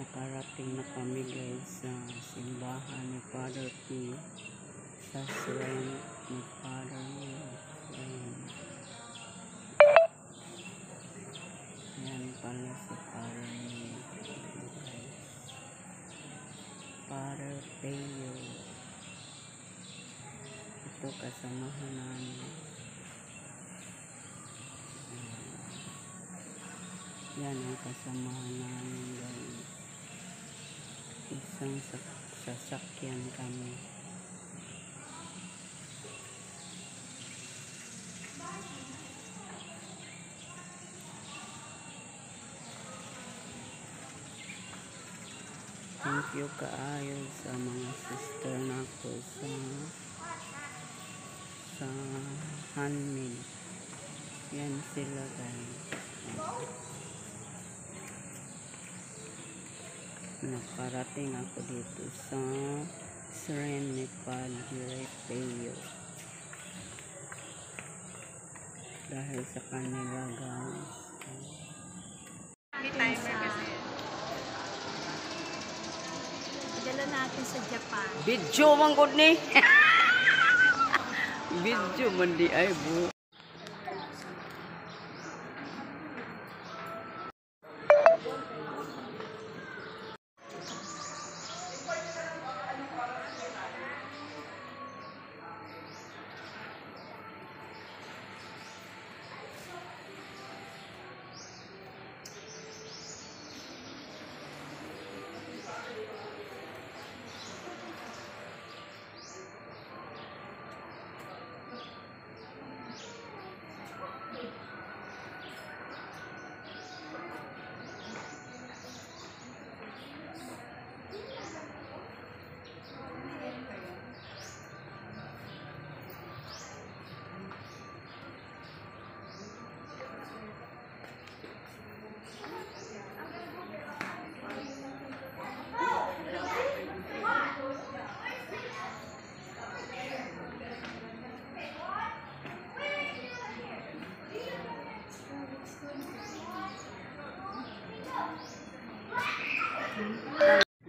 Nakarating na kami guys sa simbahan ni Father P. Sa shrine ni Father P. Yan pala si Father ni Father Peo. Ito kasamahan namin. Yan ang kasamahan namin guys. Isang sasakyan kami. Thank you kaayo sa mga sister nako sa Hanmin. Yan sila guys. Nakarating ako dito sa shrine ni Padre Peo dahil sa kanila guys. May timer kasi. Dala natin sa Japan. Video man gud ni. Video man di ay bu.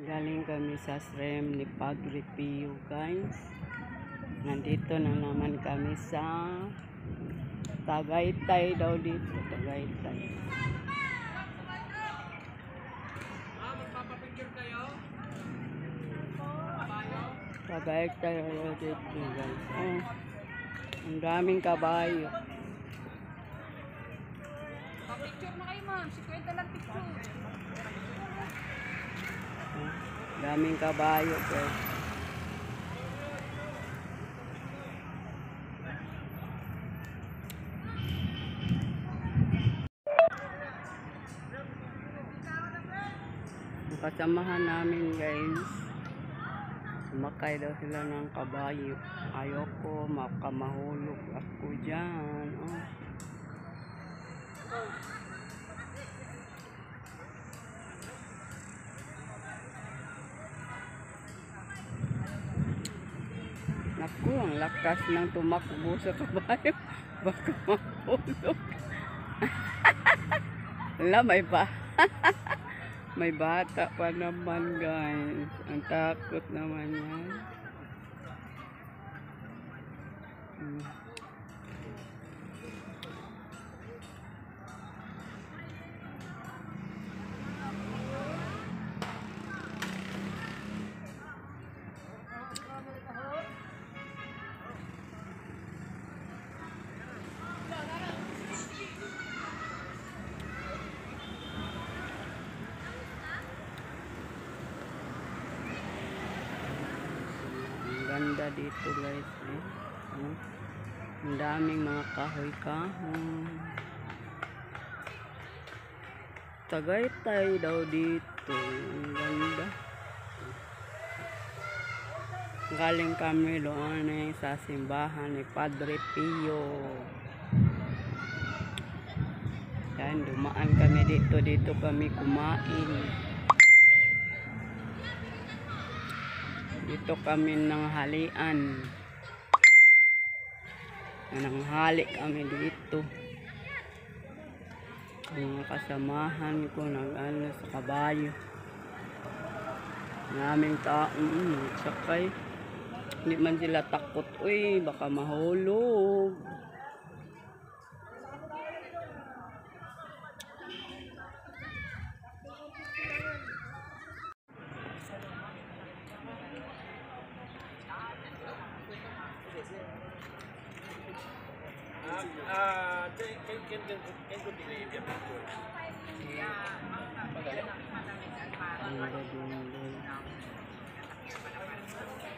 Galing kami sa shrine ni Padre Pio guys. Nandito na naman kami sa Tagaytay daw dito. Tagaytay. Tagaytay daw dito guys. Oh, ang daming kabayo. Picture na kayo ma'am. 50 lang picture. Daming kabayo guys. Ang kasamahan namin guys, sumakay daw sila ng kabayo. Ayoko, makamahulog ako dyan. Oh. Naku, ang lakas ng tumakbo sa kabayo. Baka mahulog. Wala, may bata pa naman guys. Ang takot naman yan. Ganda dito guys eh. Ang daming mga kahoy-kahoy. Tagaytay daw dito. Ang ganda. Galing kami doon eh, sa simbahan ni Padre Pio. Yan, dumaan kami dito kami kumain. Dito kami nang halian. Nanghali kami dito. Ang mga kasamahan ko nag-ano sa kabayo. Naming sakay. Hindi man sila takot. Uy, baka mahulog.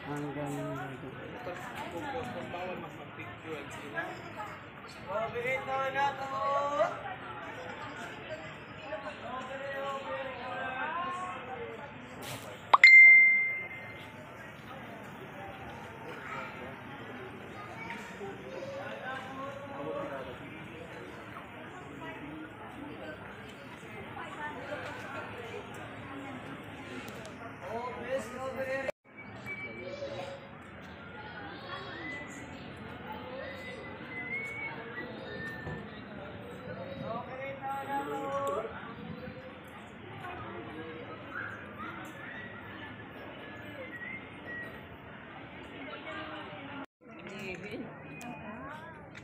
Ang ganda.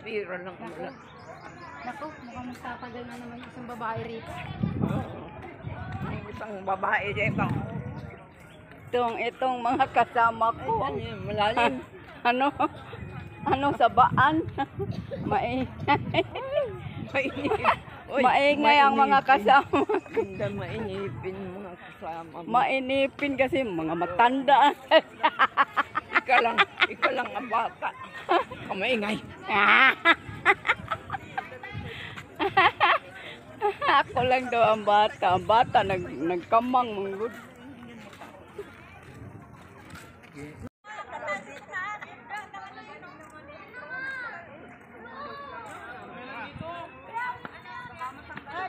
Biro lang wala. Naku, mukhang magtatagal na naman isang babae rito. Yung isang babae dyan ba? Itong mga kasama ko. Malalim. Anong sabaan? Maingay ang mga kasama. Hindi mainipin mga kasama mo. Mainipin kasi mga matanda. Ikaw lang ang bata. Kamaingay. Ako lang daw ang bata. Ang bata nagkamang manggod.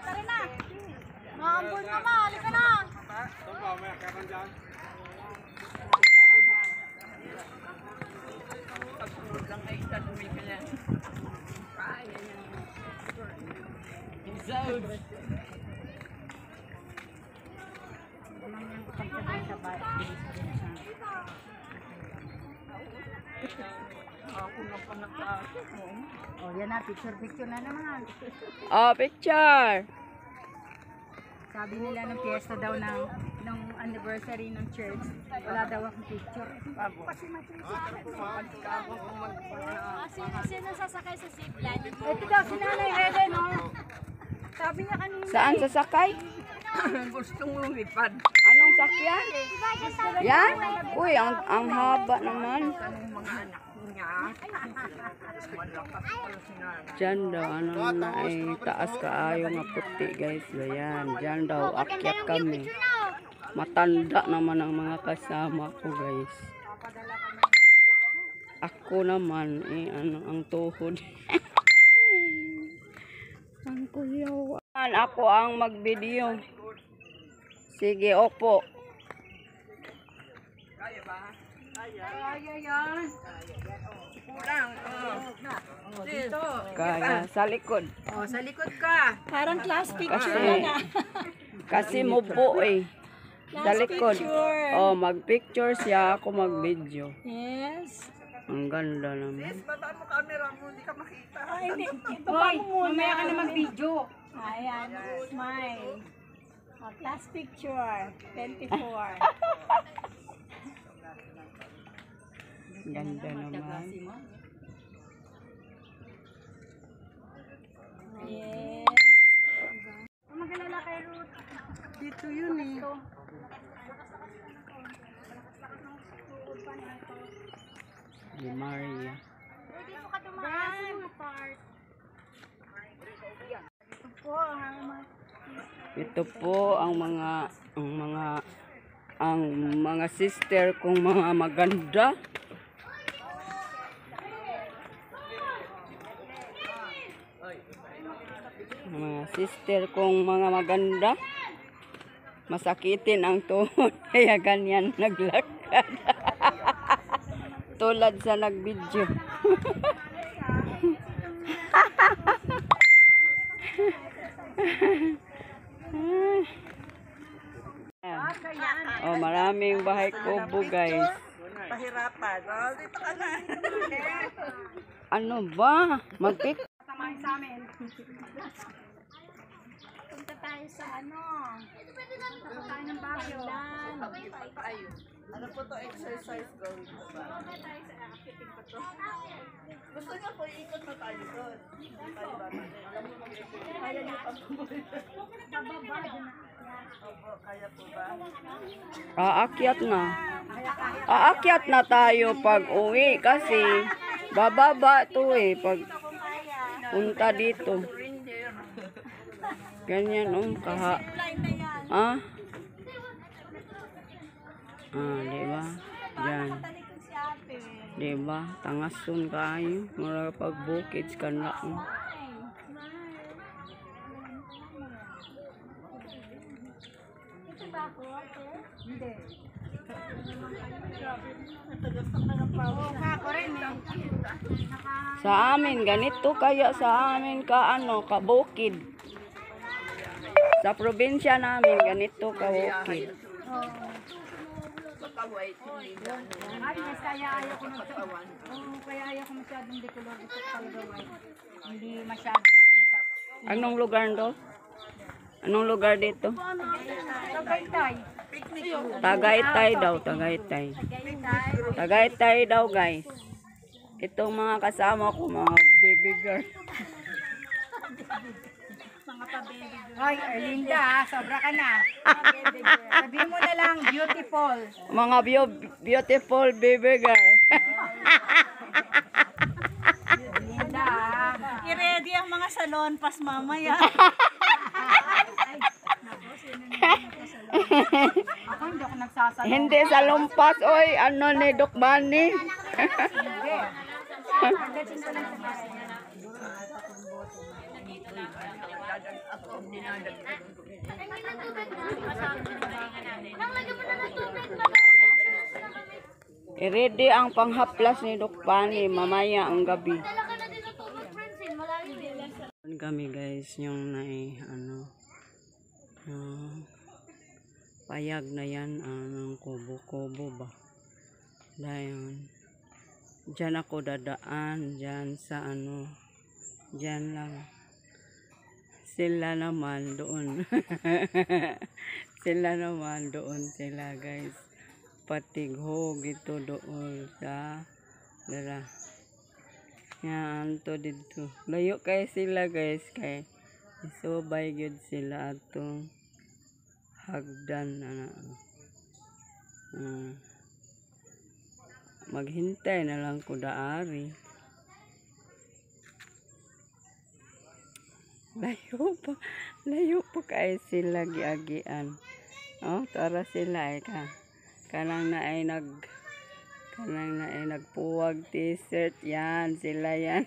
Tara na! Maambol na ma! Halika na! Pagsunod lang ay isa dumigil yan. Kaya yan. Isod. Ako na pa nakasok mo. Oh, yan na, picture na naman. Oh, picture. Sabi nila nung fiesta daw ng anniversary ng church, wala daw akong picture. Kasi sino sasakay sa zipline? Ito daw, si Nanay Helen, oh. Sabi niya kanina. Saan sasakay? Gustong lumipad. Anong sakyan? Yan? Uy, ang haba naman. Anong mga anak niya? Malakas pala sinara. Diyan daw, na ay taas kaayo nga puti guys. Ayan, diyan daw, akyat kami. Matanda naman ang mga kasama ko guys. Ako naman, ang tuhod. Ang kuyawan. Ako ang mag-video. Sige, opo. Kaya ba? Kaya yan. Kulang. Oh, dito. Kaya, sa likod. Oh, sa likod ka. Parang class picture Kasi, na. kasi mubo eh. Sa likod. picture. Oh, mag-picture siya, ako mag-video. Yes. Ang ganda naman. Baba mo camera mo, hindi ka makita. Ay, hindi. Hoy, mamaya ka na mag-video. Ayan, smile. Oh, class picture. 24. Ganda naman. Yes. Magalala kay Ruth. Dito yun eh. Di Maria. Pwede mo ka dumaan sa mga part. Ito po ang mga Ito po ang mga sister kong mga maganda. Mga sister kong mga maganda. Masakitin ang tuhod kaya ganyan naglakad. Tulad sa nagvideo. Oh, maraming bahay kubo, guys. Pahirapan. Oh, dito ka na. Ano ba? Magpik. Samahan sa amin. Punta tayo sa ano. Punta tayo ng Baguio. Ano po to exercise gawin ko ba? Gusto niyo po ikot na tayo doon. Tayo ba? Kaya niyo pa po. Opo, kaya po ba? Aakyat na. Aakyat na tayo pag uwi kasi bababa to eh pag punta dito. Ganyan kaha. Ah? Diba? Yan. Diba? Tangason kayo. Mura pag bukids ka na. Hindi. Sa amin, ganito kaya sa amin ka kabukid. Sa probinsya namin, ganito ka bukid. Ay, mas kaya ayaw ko masyadong. Kaya ayaw ko masyadong decolor ito talaga white. Hindi masyadong maano sa. Anong lugar to? Anong lugar dito? Tagaytay. Tagaytay daw, Tagaytay. Tagaytay daw, guys. Itong mga kasama ko, mga baby girl. Hoy, Erlinda, sobra ka na. Sabihin mo na lang, beautiful. Mga beautiful baby girl. Erlinda. I-ready ang mga salon pas mamaya. Ako hindi ako nagsasalon. Hindi sa lumpas, oy, ano ni Doc Bunny. Hindi. I-ready ang panghaplas ni Doc Bunny mamaya ang gabi. Kami guys, yung payag na yan, ang kubo-kubo ba. Dahil, dyan ako dadaan, dyan sa dyan lang. Sila naman doon. Sila naman doon sila guys. Patighog ito doon sa dara. Yan to dito. Layo kay sila guys kay isubay gyud sila atong hagdan maghintay na lang ko daari. Layo pa kay sila giagian. Oh, tara sila kanang na ay nagpuwag t-shirt yan, sila yan.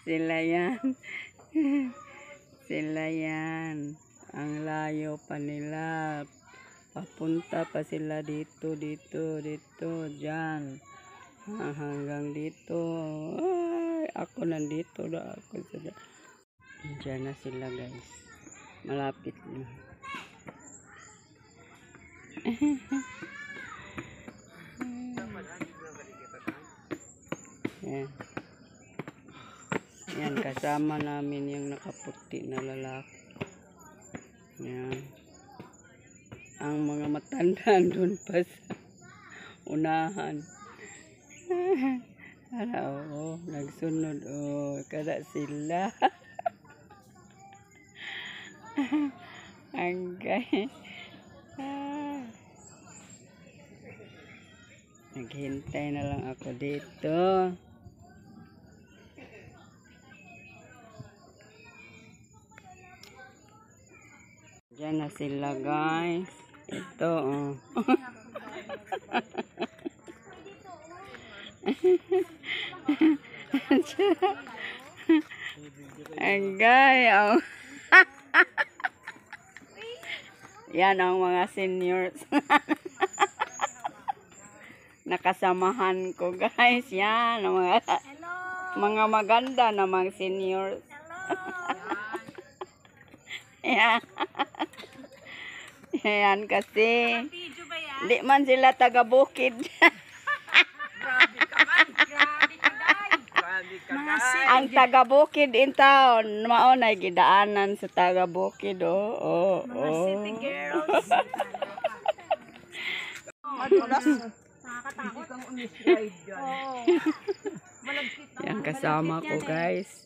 Sila yan. Sila yan. Ang layo pa nila. Papunta pa sila dito, dyan. Hanggang dito. Ay, ako nandito na ako. Diyan na sila guys. Malapit na. Yan. Yan, kasama namin yung nakaputi na lalaki. Yan. Ang mga matanda doon pa sa unahan. Nagsunod. Kada sila. Angay. Naghintay na lang ako dito. Diyan na sila guys. Ito Angay Yan ang mga seniors. Nakasamahan ko guys. Yan ang mga maganda namang seniors. Yan. Yan kasi. Di man sila taga-bukid. Ang taga-bukid in town. Maunay gidaanan sa taga-bukid. Oh. City girls. Nakakatakot. Oo. Yan kasama ko guys.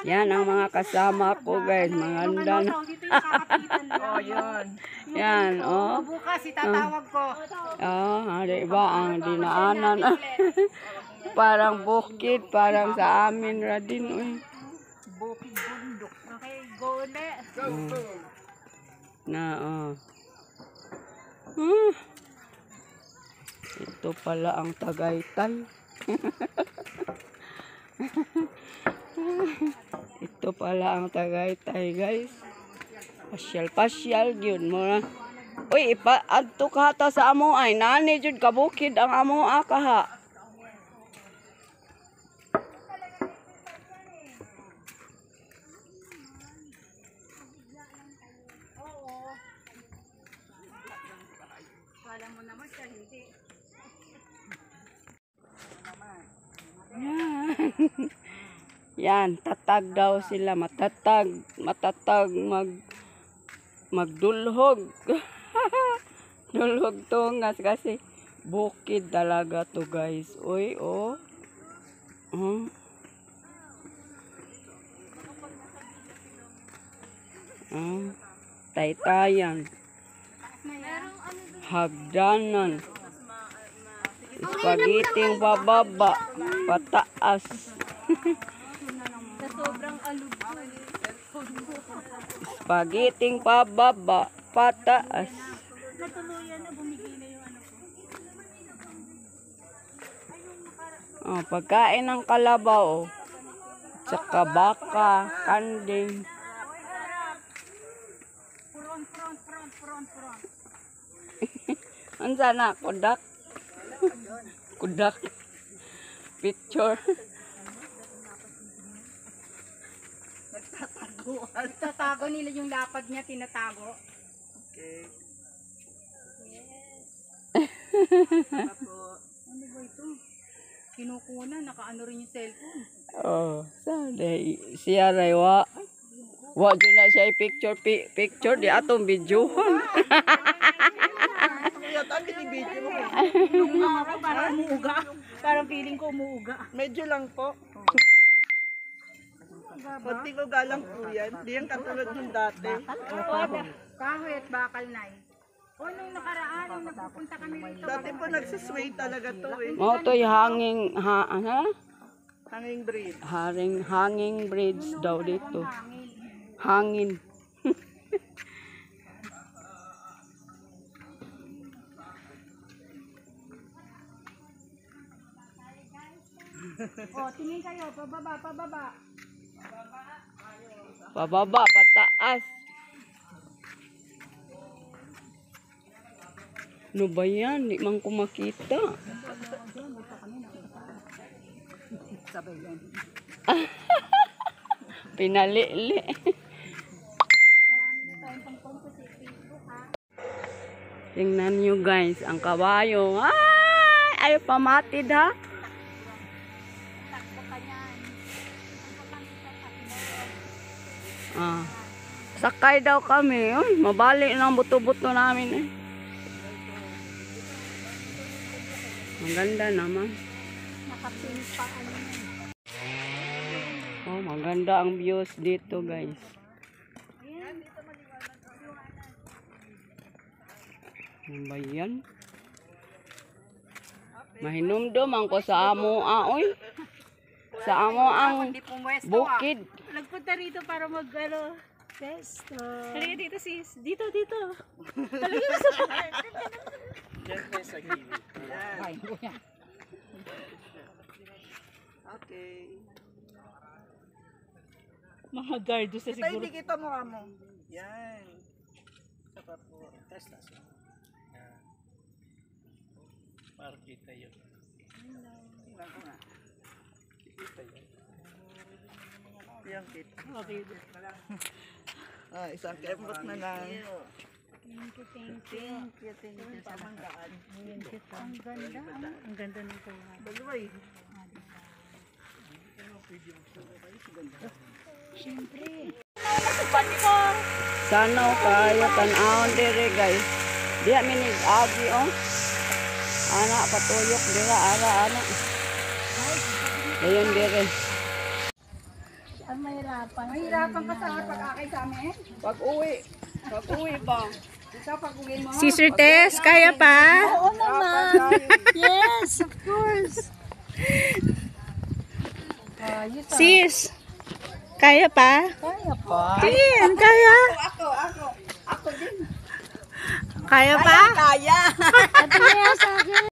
Yan ang mga kasama ko guys. Mga andan. Dito yung kakapitan lang. Oh, yun. Yan oh. Bukas itatawag ko. Diba ang dinaanan. Parang bukid. Parang sa amin radin. Uy. Bukid bundok. Okay, go ulit. Na ito pala ang Tagaytay. Ito pala ang Tagaytay guys. Pasyal gyud mo na. Uy, adto ka ta sa amo ay nani jud kabukid ang amo kaha. Kala mo naman siya, hindi. Yan, tatag daw sila, matatag magdulhog. Dulhog tungas kasi bukid talaga to guys. Uy, oh. Taytayan. Hagdanan. Spagiting pababa, pataas. Sa sobrang alog ko. Spagiting pababa, pataas. Natuluyan na, bumigay na yung ko. Pagkain ng kalabaw. Tsaka baka, kanding. Front. Ansa na, kudak? Kudak. Picture. Tatago nila yung lapad niya, tinatago. Okay. Ano ba ito? Kinukuna, nakaano rin yung cellphone. Siya ray wa dyan na siya picture di atong videohan. Ako parang umuuga. Parang feeling ko umuuga. Medyo lang po. Konting uga lang po yan. Di yan katulad yung dati. Kahoy at bakal na eh. O nung nakaraan, nung nagpupunta kami rito. Dati po nagsusway talaga to eh. Mao to'y hanging Hanging breed. hanging bridge daw dito. Hangin. O, tingin kayo, pababa. Pababa, pataas. Ano ba yan? Di man ko makita. Pinalili. Tingnan nyo guys, ang kabayo. Ay, ayaw pamatid ha. Sakay daw kami. Mabalik ng buto-buto namin eh. Maganda naman. Maganda ang views dito guys. Ano ba yan? Mahinumdum ang ko sa amo oy. Sa amo ang bukid. Nagpunta rito para pesto. Halika dito sis. Dito. Okay. Mga guard sa Ito hindi kita mukha mo. Yan. Isa pa po. Test na siya. Para kita yun. Tingnan ko nga. Kita yun. Yung kit. Okay. Isang kembot na lang. Thank you. Sa manggaan. Ang ganda. Ang ganda nito. Daloy. Siyempre. Sana kaya tan-awon dire guys. Diya minig agi oh. Ana patuyok dira ara ana. Ayun dire. Ang mahirapan. Mahirapan ka sa pag-akay sa amin. Pag-uwi ba? Ikaw pag-uwi mo. Sister Tess, kaya pa? Oo naman. Yes, of course. Sis, kaya pa? Kaya pa. Tin, kaya? Ako din. Kaya pa? Kaya. Ate, sa akin.